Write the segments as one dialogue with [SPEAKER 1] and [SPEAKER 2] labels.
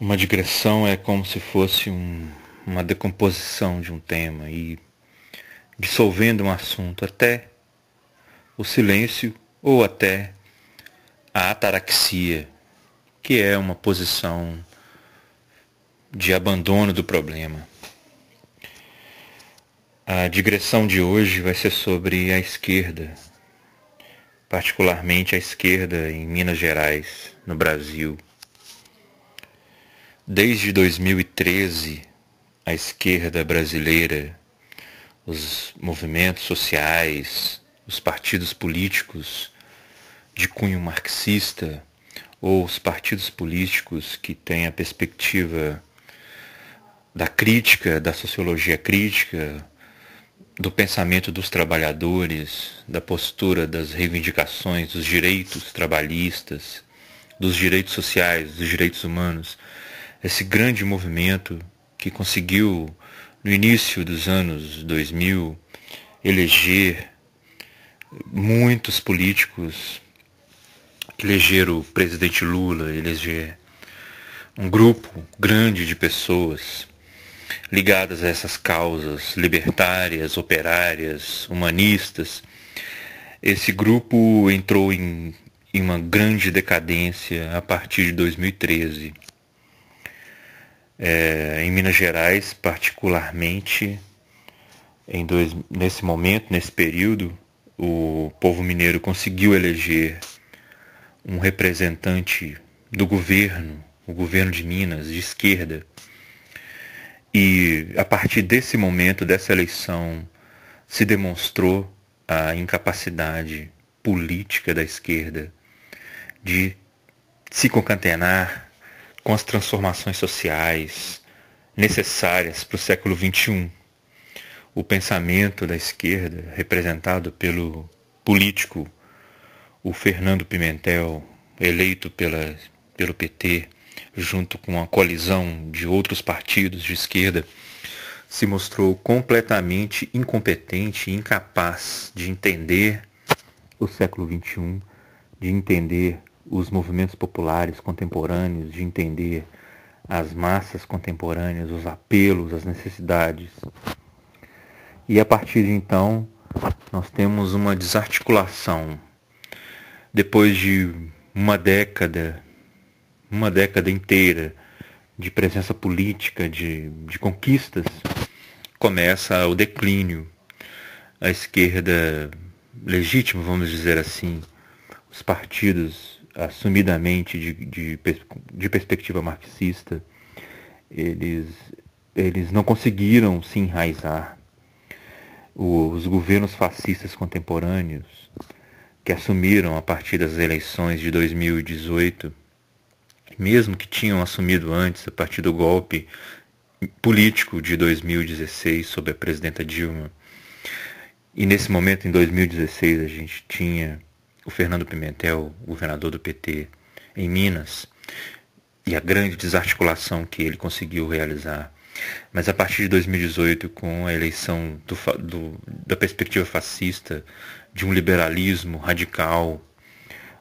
[SPEAKER 1] Uma digressão é como se fosse uma decomposição de um tema e dissolvendo um assunto até o silêncio ou até a ataraxia, que é uma posição de abandono do problema. A digressão de hoje vai ser sobre a esquerda, particularmente a esquerda em Minas Gerais, no Brasil. Desde 2013, a esquerda brasileira, os movimentos sociais, os partidos políticos de cunho marxista ou os partidos políticos que têm a perspectiva da crítica, da sociologia crítica, do pensamento dos trabalhadores, da postura das reivindicações dos direitos trabalhistas, dos direitos sociais, dos direitos humanos. Esse grande movimento que conseguiu, no início dos anos 2000, eleger muitos políticos, eleger o presidente Lula, eleger um grupo grande de pessoas ligadas a essas causas libertárias, operárias, humanistas. Esse grupo entrou em uma grande decadência a partir de 2013. Em Minas Gerais, particularmente, nesse momento, nesse período, o povo mineiro conseguiu eleger um representante do governo, o governo de Minas, de esquerda. E a partir desse momento, dessa eleição, se demonstrou a incapacidade política da esquerda de se concatenar com as transformações sociais necessárias para o século XXI. O pensamento da esquerda, representado pelo político, o Fernando Pimentel, eleito pelo PT, junto com a coalizão de outros partidos de esquerda, se mostrou completamente incompetente e incapaz de entender o século XXI, de entender os movimentos populares contemporâneos, de entender as massas contemporâneas, os apelos, as necessidades. E a partir de então, nós temos uma desarticulação. Depois de uma década inteira de presença política, de conquistas, começa o declínio. A esquerda legítima, vamos dizer assim, os partidos assumidamente de perspectiva marxista, eles não conseguiram se enraizar. Os governos fascistas contemporâneos, que assumiram a partir das eleições de 2018, mesmo que tinham assumido antes, a partir do golpe político de 2016 sob a presidenta Dilma. E nesse momento, em 2016, a gente tinha o Fernando Pimentel, governador do PT, em Minas, e a grande desarticulação que ele conseguiu realizar. Mas a partir de 2018, com a eleição da perspectiva fascista, de um liberalismo radical,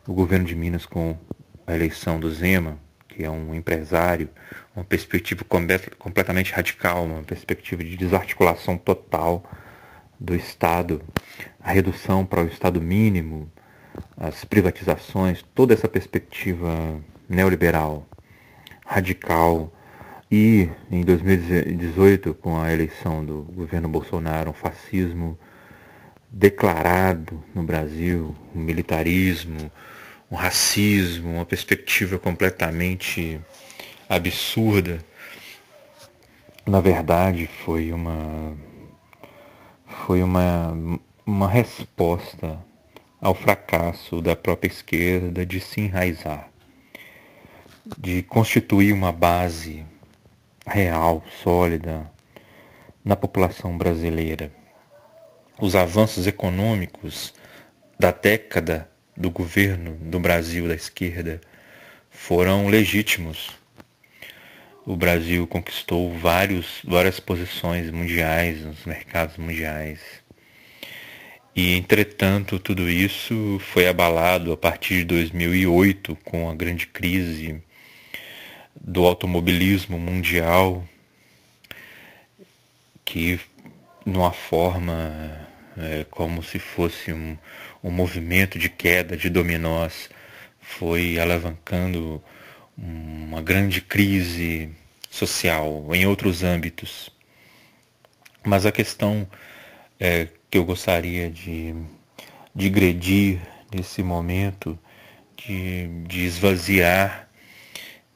[SPEAKER 1] o governo de Minas com a eleição do Zema, que é um empresário, uma perspectiva completamente radical, uma perspectiva de desarticulação total do Estado, a redução para o Estado mínimo, as privatizações, toda essa perspectiva neoliberal, radical. E em 2018, com a eleição do governo Bolsonaro, um fascismo declarado no Brasil, um militarismo, um racismo, uma perspectiva completamente absurda. Na verdade, foi uma resposta ao fracasso da própria esquerda de se enraizar, de constituir uma base real, sólida na população brasileira. Os avanços econômicos da década do governo do Brasil da esquerda foram legítimos. O Brasil conquistou várias posições mundiais nos mercados mundiais. E, entretanto, tudo isso foi abalado a partir de 2008 com a grande crise do automobilismo mundial, que numa forma como se fosse um movimento de queda de dominós, foi alavancando uma grande crise social em outros âmbitos. Mas a questão que eu gostaria de digredir nesse momento, de esvaziar,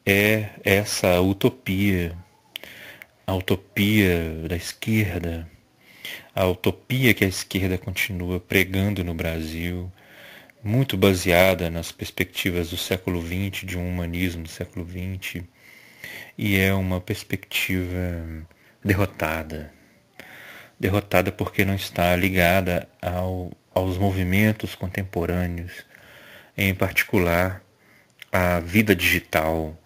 [SPEAKER 1] é essa utopia, a utopia da esquerda, a utopia que a esquerda continua pregando no Brasil, muito baseada nas perspectivas do século XX, de um humanismo do século XX, e é uma perspectiva derrotada. Derrotada porque não está ligada aos movimentos contemporâneos, em particular à vida digital,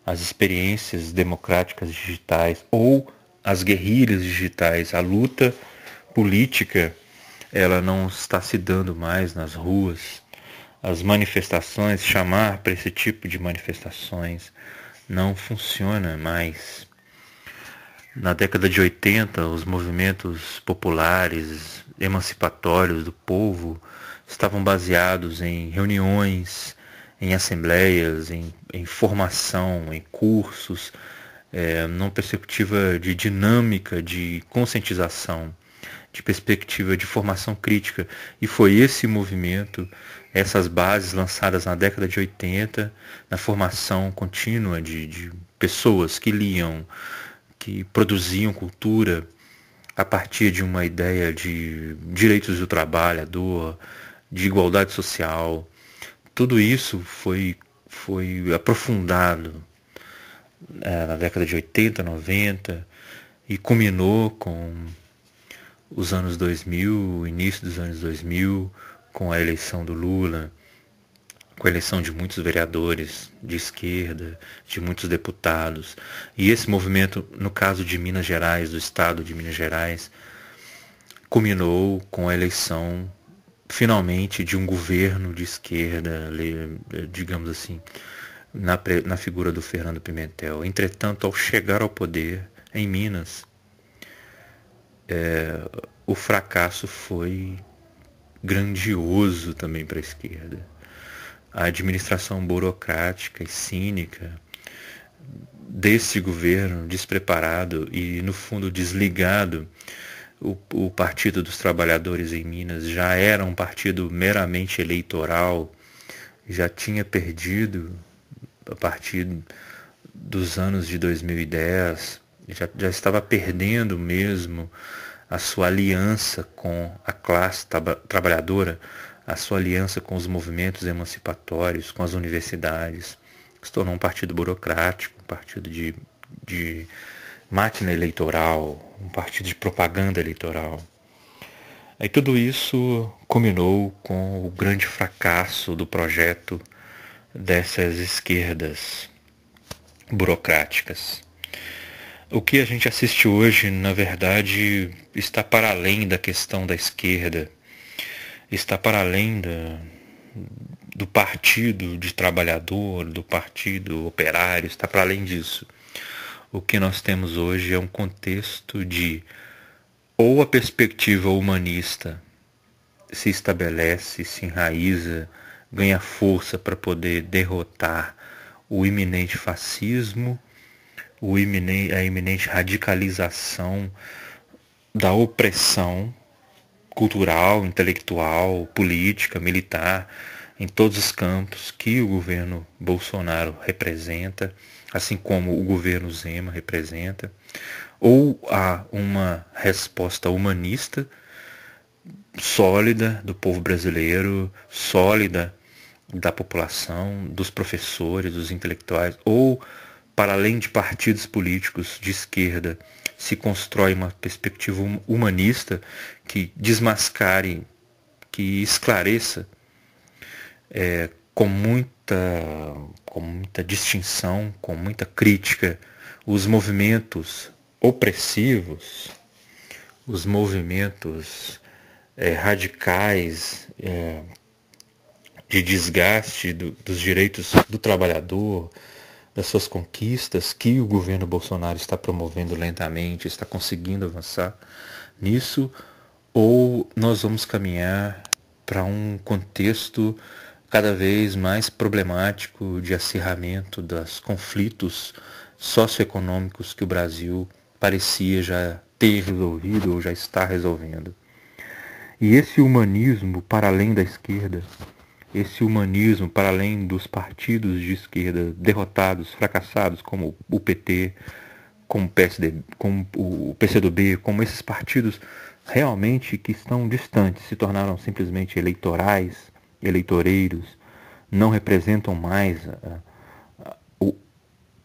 [SPEAKER 1] às experiências democráticas digitais ou às guerrilhas digitais. A luta política, ela não está se dando mais nas ruas. As manifestações, chamar para esse tipo de manifestações não funciona mais. Na década de 80, os movimentos populares, emancipatórios do povo estavam baseados em reuniões, em assembleias, em formação, em cursos, numa perspectiva de dinâmica, de conscientização, de perspectiva de formação crítica. E foi esse movimento, essas bases lançadas na década de 80, na formação contínua de pessoas que liam, que produziam cultura a partir de uma ideia de direitos do trabalhador, de igualdade social. Tudo isso foi aprofundado na década de 80, 90 e culminou com os anos 2000, o início dos anos 2000, com a eleição do Lula, com a eleição de muitos vereadores de esquerda, de muitos deputados. E esse movimento, no caso de Minas Gerais, do estado de Minas Gerais, culminou com a eleição, finalmente, de um governo de esquerda, digamos assim, na figura do Fernando Pimentel. Entretanto, ao chegar ao poder em Minas, o fracasso foi grandioso também para a esquerda. A administração burocrática e cínica desse governo despreparado e, no fundo, desligado. O Partido dos Trabalhadores em Minas já era um partido meramente eleitoral, já tinha perdido a partir dos anos de 2010, já estava perdendo mesmo a sua aliança com a classe trabalhadora, a sua aliança com os movimentos emancipatórios, com as universidades. Se tornou um partido burocrático, um partido de máquina eleitoral, um partido de propaganda eleitoral. Aí tudo isso culminou com o grande fracasso do projeto dessas esquerdas burocráticas. O que a gente assiste hoje, na verdade, está para além da questão da esquerda, está para além do partido de trabalhador, do partido operário, está para além disso. O que nós temos hoje é um contexto de ou a perspectiva humanista se estabelece, se enraiza, ganha força para poder derrotar o iminente fascismo, a iminente radicalização da opressão cultural, intelectual, política, militar, em todos os campos que o governo Bolsonaro representa, assim como o governo Zema representa, ou há uma resposta humanista sólida do povo brasileiro, sólida da população, dos professores, dos intelectuais, ou para além de partidos políticos de esquerda, se constrói uma perspectiva humanista que desmascare, que esclareça com muita distinção, com muita crítica, os movimentos opressivos, os movimentos radicais de desgaste dos direitos do trabalhador, das suas conquistas que o governo Bolsonaro está promovendo lentamente, está conseguindo avançar nisso, ou nós vamos caminhar para um contexto cada vez mais problemático de acirramento dos conflitos socioeconômicos que o Brasil parecia já ter resolvido ou já está resolvendo. E esse humanismo para além da esquerda, esse humanismo para além dos partidos de esquerda derrotados, fracassados, como o PT, como o PSD, como o PCdoB, como esses partidos realmente que estão distantes, se tornaram simplesmente eleitorais, eleitoreiros, não representam mais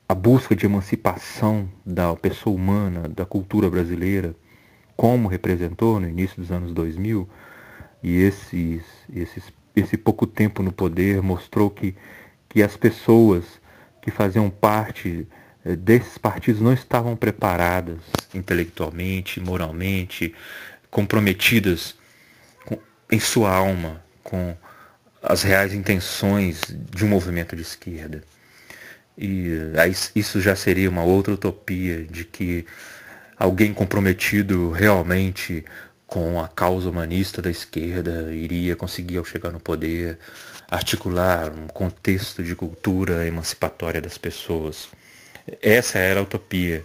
[SPEAKER 1] a busca de emancipação da pessoa humana, da cultura brasileira, como representou no início dos anos 2000, e esse pouco tempo no poder mostrou que as pessoas que faziam parte desses partidos não estavam preparadas intelectualmente, moralmente, comprometidas em sua alma com as reais intenções de um movimento de esquerda. E aí, isso já seria uma outra utopia de que alguém comprometido realmente com a causa humanista da esquerda iria conseguir, ao chegar no poder, articular um contexto de cultura emancipatória das pessoas. Essa era a utopia,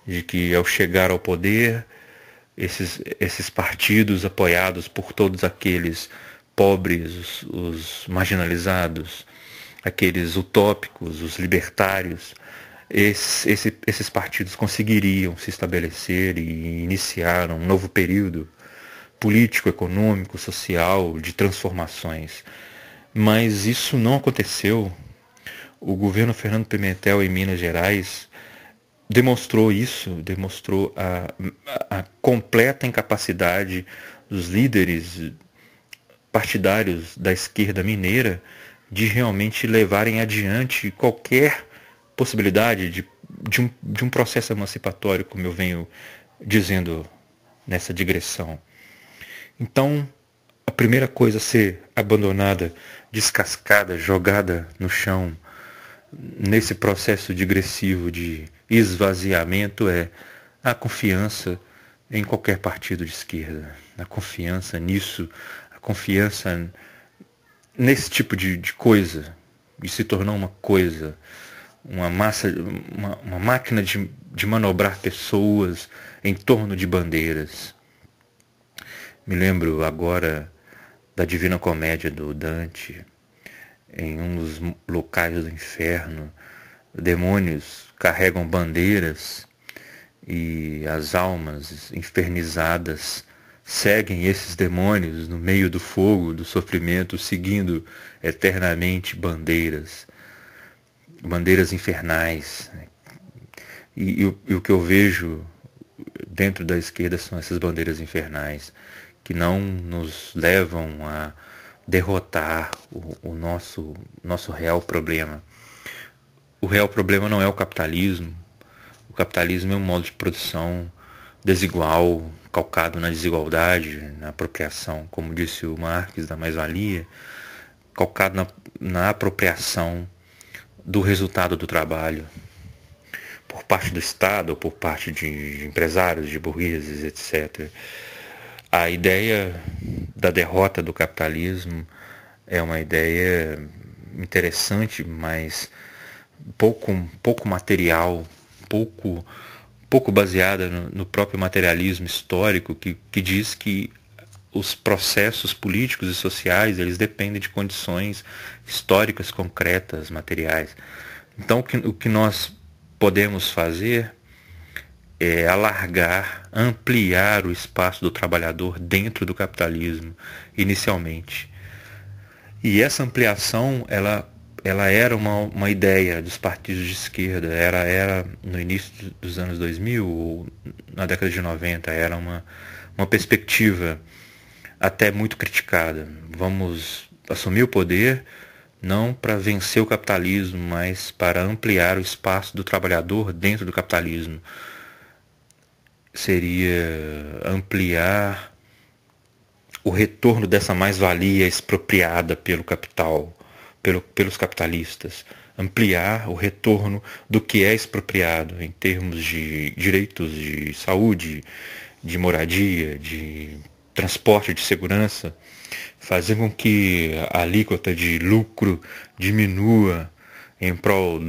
[SPEAKER 1] de que ao chegar ao poder, esses partidos apoiados por todos aqueles pobres, os marginalizados, aqueles utópicos, os libertários, esses partidos conseguiriam se estabelecer e iniciar um novo período político, econômico, social, de transformações. Mas isso não aconteceu. O governo Fernando Pimentel em Minas Gerais demonstrou isso, demonstrou a completa incapacidade dos líderes partidários da esquerda mineira de realmente levarem adiante qualquer possibilidade de um processo emancipatório, como eu venho dizendo nessa digressão. Então, a primeira coisa a ser abandonada, descascada, jogada no chão, nesse processo digressivo de esvaziamento, é a confiança em qualquer partido de esquerda. A confiança nisso, a confiança nesse tipo de coisa, e se tornou uma coisa, uma massa, uma máquina de manobrar pessoas em torno de bandeiras. Me lembro agora da Divina Comédia do Dante. Em um dos locais do inferno, demônios carregam bandeiras e as almas infernizadas seguem esses demônios no meio do fogo, do sofrimento, seguindo eternamente bandeiras infernais. E o que eu vejo dentro da esquerda são essas bandeiras infernais, que não nos levam a derrotar o nosso real problema. O real problema não é o capitalismo. O capitalismo é um modo de produção desigual, calcado na desigualdade, na apropriação, como disse o Marx da mais-valia, calcado na apropriação do resultado do trabalho por parte do Estado ou por parte de empresários, de burgueses, etc. A ideia da derrota do capitalismo é uma ideia interessante, mas pouco material, pouco baseada no próprio materialismo histórico, que diz que os processos políticos e sociais eles dependem de condições históricas concretas, materiais. Então o que nós podemos fazer é alargar, ampliar o espaço do trabalhador dentro do capitalismo, inicialmente. E essa ampliação, ela era uma ideia dos partidos de esquerda, era no início dos anos 2000, ou na década de 90, era uma perspectiva até muito criticada. Vamos assumir o poder não para vencer o capitalismo, mas para ampliar o espaço do trabalhador dentro do capitalismo. Seria ampliar o retorno dessa mais-valia expropriada pelo capital, pelos capitalistas, ampliar o retorno do que é expropriado em termos de direitos de saúde, de moradia, de transporte, de segurança, fazer com que a alíquota de lucro diminua em prol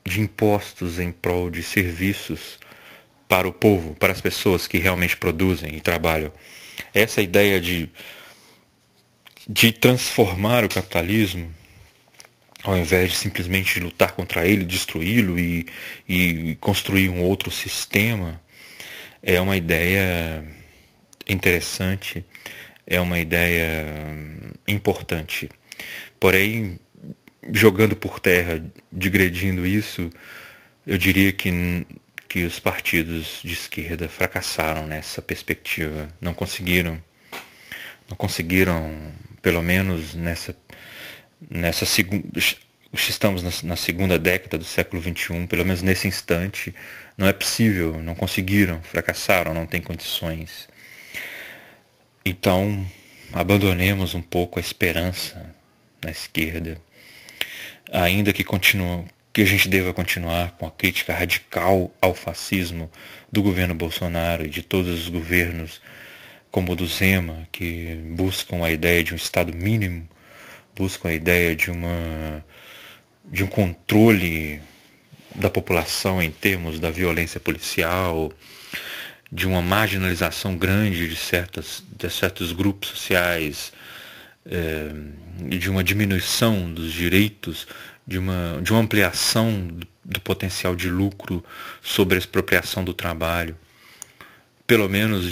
[SPEAKER 1] de impostos, em prol de serviços para o povo, para as pessoas que realmente produzem e trabalham. Essa ideia de transformar o capitalismo, ao invés de simplesmente lutar contra ele, destruí-lo e construir um outro sistema, é uma ideia interessante, é uma ideia importante. Porém, jogando por terra, digredindo isso, eu diria que os partidos de esquerda fracassaram nessa perspectiva. Não conseguiram, pelo menos nessa segunda. Estamos na segunda década do século XXI, pelo menos nesse instante, não é possível, não conseguiram, fracassaram, não têm condições. Então, abandonemos um pouco a esperança na esquerda, ainda que a gente deva continuar com a crítica radical ao fascismo do governo Bolsonaro e de todos os governos, como o do Zema, que buscam a ideia de um Estado mínimo, buscam a ideia de um controle da população em termos da violência policial, de uma marginalização grande de certos grupos sociais, e de uma diminuição dos direitos, de uma ampliação do potencial de lucro sobre a expropriação do trabalho, pelo menos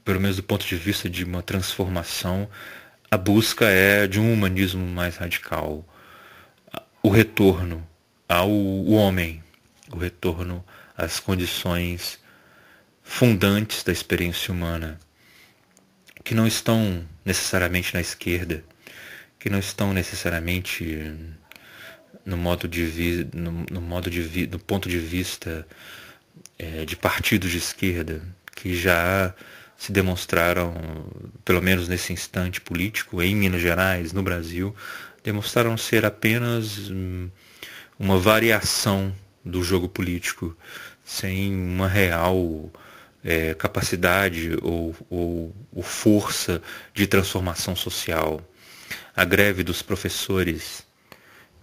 [SPEAKER 1] pelo menos do ponto de vista de uma transformação. A busca é de um humanismo mais radical, o retorno ao homem, o retorno às condições fundantes da experiência humana, que não estão necessariamente na esquerda, que não estão necessariamente no ponto de vista de partidos de esquerda, que já se demonstraram, pelo menos nesse instante político, em Minas Gerais, no Brasil, demonstraram ser apenas uma variação do jogo político, sem uma real capacidade ou força de transformação social. A greve dos professores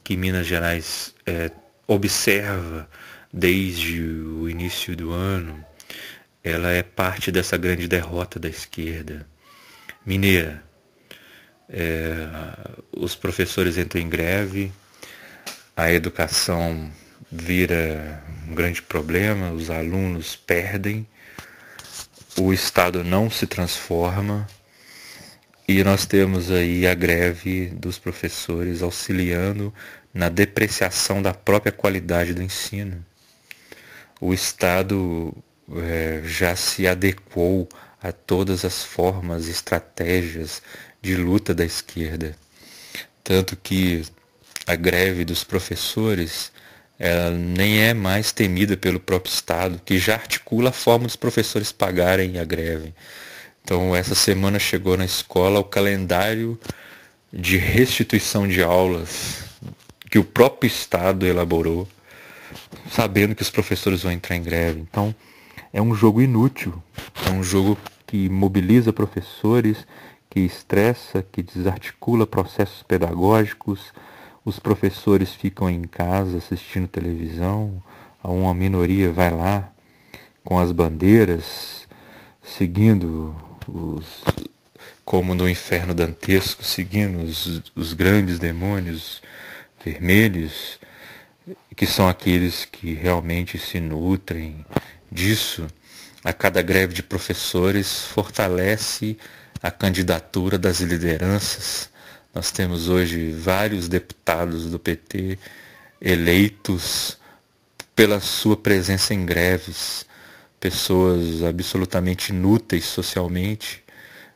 [SPEAKER 1] que Minas Gerais observa desde o início do ano, ela é parte dessa grande derrota da esquerda mineira. Os professores entram em greve, a educação vira um grande problema, os alunos perdem, o Estado não se transforma, e nós temos aí a greve dos professores auxiliando na depreciação da própria qualidade do ensino. O Estado já se adequou a todas as formas e estratégias de luta da esquerda. Tanto que a greve dos professores ela nem é mais temida pelo próprio Estado, que já articula a forma dos professores pagarem a greve. Então, essa semana chegou na escola o calendário de restituição de aulas que o próprio Estado elaborou, sabendo que os professores vão entrar em greve. Então, é um jogo inútil, é um jogo que mobiliza professores, que estressa, que desarticula processos pedagógicos. Os professores ficam em casa assistindo televisão, uma minoria vai lá com as bandeiras, seguindo como no inferno dantesco, seguindo os grandes demônios vermelhos, que são aqueles que realmente se nutrem disso. A cada greve de professores fortalece a candidatura das lideranças. Nós temos hoje vários deputados do PT eleitos pela sua presença em greves, pessoas absolutamente inúteis socialmente,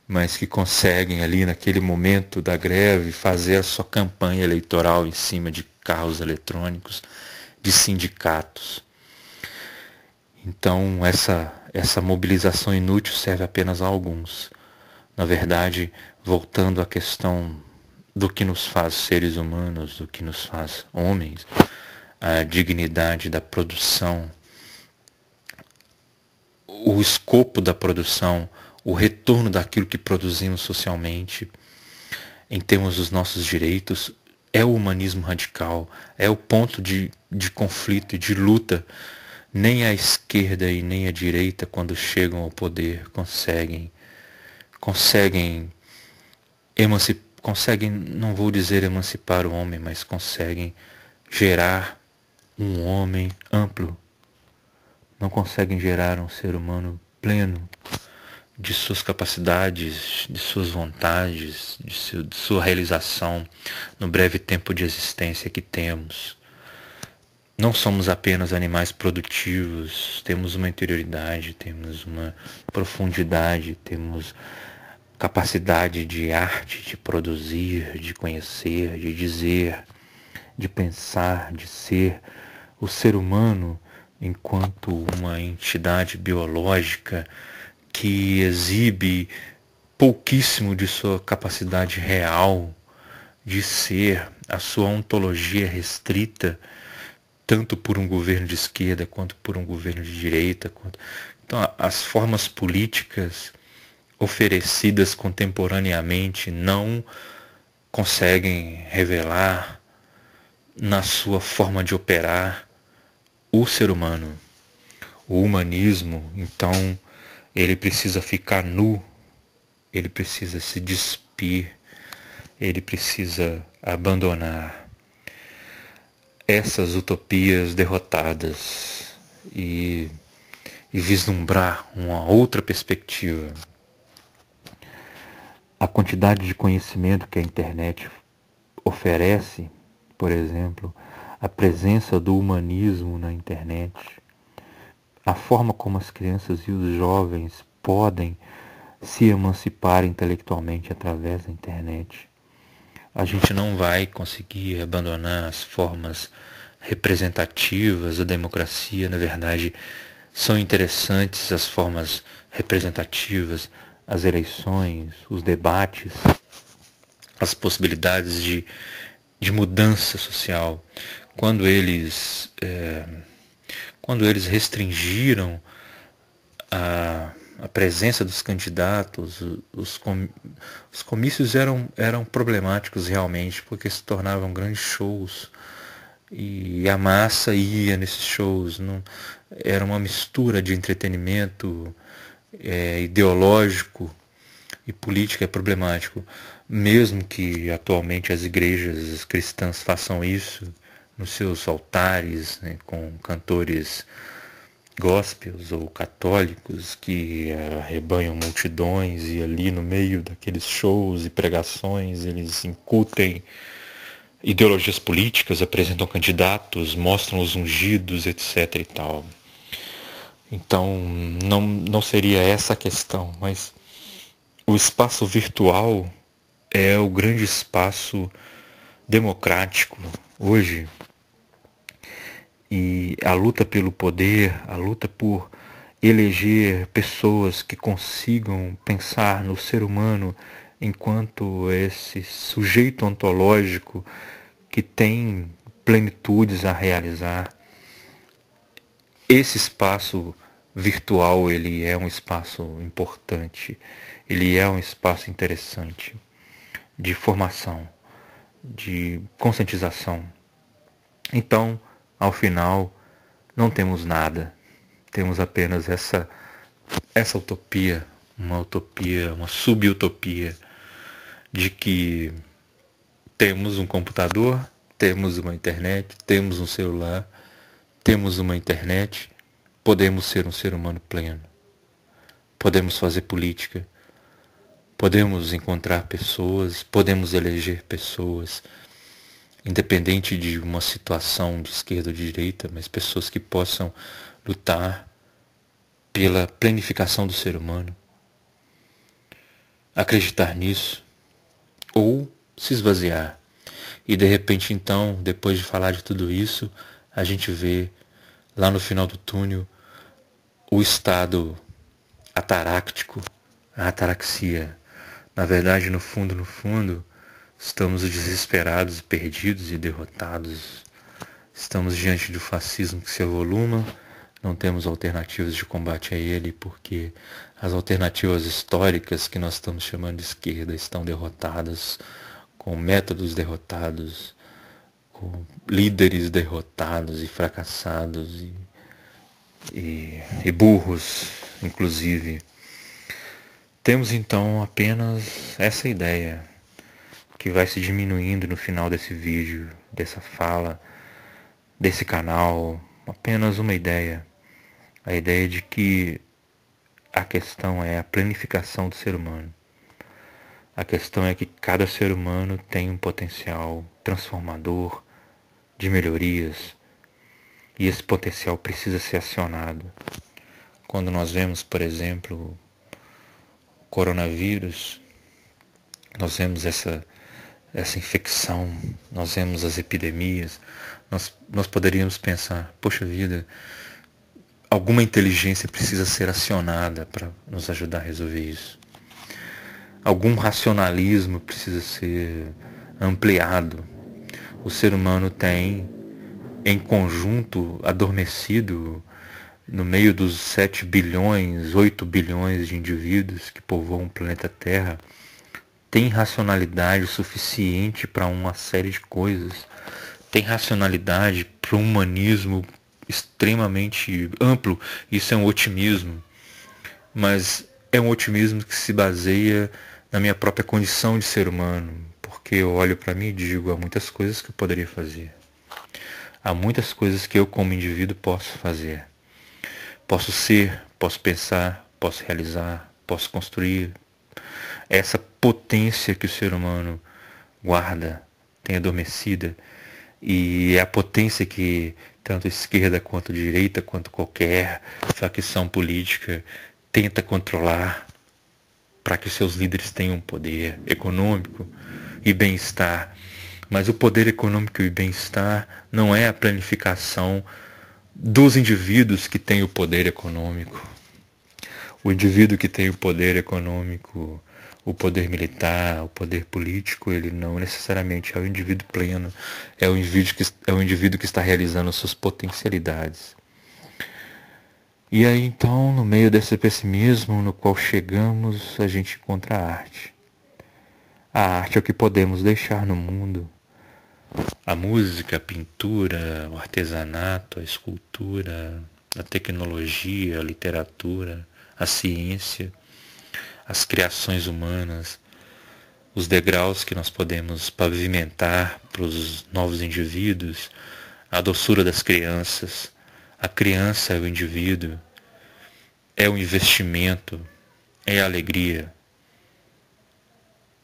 [SPEAKER 1] mas que conseguem ali naquele momento da greve fazer a sua campanha eleitoral em cima de carros eletrônicos, de sindicatos. Então essa mobilização inútil serve apenas a alguns. Na verdade, voltando à questão do que nos faz seres humanos, do que nos faz homens, a dignidade da produção, o escopo da produção, o retorno daquilo que produzimos socialmente, em termos dos nossos direitos, é o humanismo radical, é o ponto de conflito e de luta. Nem a esquerda e nem a direita, quando chegam ao poder, conseguem, não vou dizer emancipar o homem, mas conseguem gerar um homem amplo. Não conseguem gerar um ser humano pleno de suas capacidades, de suas vontades, de sua realização no breve tempo de existência que temos. Não somos apenas animais produtivos, temos uma interioridade, temos uma profundidade, temos capacidade de arte, de produzir, de conhecer, de dizer, de pensar, de ser. O ser humano, enquanto uma entidade biológica que exibe pouquíssimo de sua capacidade real de ser, a sua ontologia restrita, tanto por um governo de esquerda quanto por um governo de direita. Então, as formas políticas oferecidas contemporaneamente não conseguem revelar na sua forma de operar o ser humano. O humanismo, então, ele precisa ficar nu, ele precisa se despir, ele precisa abandonar essas utopias derrotadas e vislumbrar uma outra perspectiva. A quantidade de conhecimento que a internet oferece, por exemplo, a presença do humanismo na internet, a forma como as crianças e os jovens podem se emancipar intelectualmente através da internet. A gente não vai conseguir abandonar as formas representativas da democracia. Na verdade, são interessantes as formas representativas, as eleições, os debates, as possibilidades de mudança social. Quando eles restringiram a presença dos candidatos, os comícios eram problemáticos realmente, porque se tornavam grandes shows e a massa ia nesses shows. Não, era uma mistura de entretenimento ideológico e política. É problemático. Mesmo que atualmente as igrejas cristãs façam isso nos seus altares, né, com cantores gospels ou católicos que arrebanham multidões, e ali no meio daqueles shows e pregações eles incutem ideologias políticas, apresentam candidatos, mostram os ungidos, etc. e tal. Então não seria essa a questão, mas o espaço virtual é o grande espaço democrático hoje. E a luta pelo poder, a luta por eleger pessoas que consigam pensar no ser humano enquanto esse sujeito ontológico que tem plenitudes a realizar. Esse espaço virtual, ele é um espaço importante, ele é um espaço interessante de formação, de conscientização. Então, ao final, não temos nada, temos apenas essa utopia, uma sub-utopia de que temos um computador, temos uma internet, temos um celular, temos uma internet, podemos ser um ser humano pleno, podemos fazer política, podemos encontrar pessoas, podemos eleger pessoas, independente de uma situação de esquerda ou de direita, mas pessoas que possam lutar pela planificação do ser humano, acreditar nisso, ou se esvaziar. E de repente, então, depois de falar de tudo isso, a gente vê lá no final do túnel o estado ataráctico, a ataraxia. Na verdade, no fundo, Estamos desesperados, perdidos e derrotados. Estamos diante do fascismo que se avoluma. Não temos alternativas de combate a ele porque as alternativas históricas que nós estamos chamando de esquerda estão derrotadas, com métodos derrotados, com líderes derrotados e fracassados e burros, inclusive. Temos então apenas essa ideia que vai se diminuindo no final desse vídeo, dessa fala, desse canal, apenas uma ideia. A ideia de que a questão é a planificação do ser humano. A questão é que cada ser humano tem um potencial transformador, de melhorias, e esse potencial precisa ser acionado. Quando nós vemos, por exemplo, o coronavírus, nós vemos essa infecção, nós vemos as epidemias, nós poderíamos pensar, poxa vida, alguma inteligência precisa ser acionada para nos ajudar a resolver isso. Algum racionalismo precisa ser ampliado. O ser humano tem, em conjunto, adormecido, no meio dos 7 bilhões, 8 bilhões de indivíduos que povoam o planeta Terra, tem racionalidade suficiente para uma série de coisas. Tem racionalidade para um humanismo extremamente amplo. Isso é um otimismo, mas é um otimismo que se baseia na minha própria condição de ser humano, porque eu olho para mim e digo, há muitas coisas que eu poderia fazer, há muitas coisas que eu como indivíduo posso fazer, posso ser, posso pensar, posso realizar, posso construir. Essa potência que o ser humano guarda, tem adormecida, e é a potência que tanto a esquerda quanto a direita, quanto qualquer facção política tenta controlar para que seus líderes tenham poder econômico e bem-estar. Mas o poder econômico e bem-estar não é a planificação dos indivíduos que têm o poder econômico. O indivíduo que tem o poder econômico, o poder militar, o poder político, ele não necessariamente é o indivíduo pleno, é o indivíduo que está realizando suas potencialidades. E aí então, no meio desse pessimismo no qual chegamos, a gente encontra a arte. A arte é o que podemos deixar no mundo. A música, a pintura, o artesanato, a escultura, a tecnologia, a literatura, a ciência, as criações humanas, os degraus que nós podemos pavimentar para os novos indivíduos, a doçura das crianças. A criança é o indivíduo, é o investimento, é a alegria.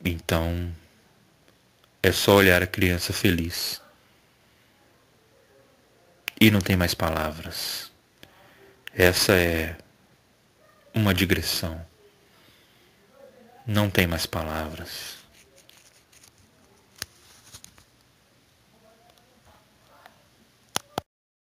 [SPEAKER 1] Então, é só olhar a criança feliz. E não tem mais palavras. Essa é uma digressão. Não tem mais palavras.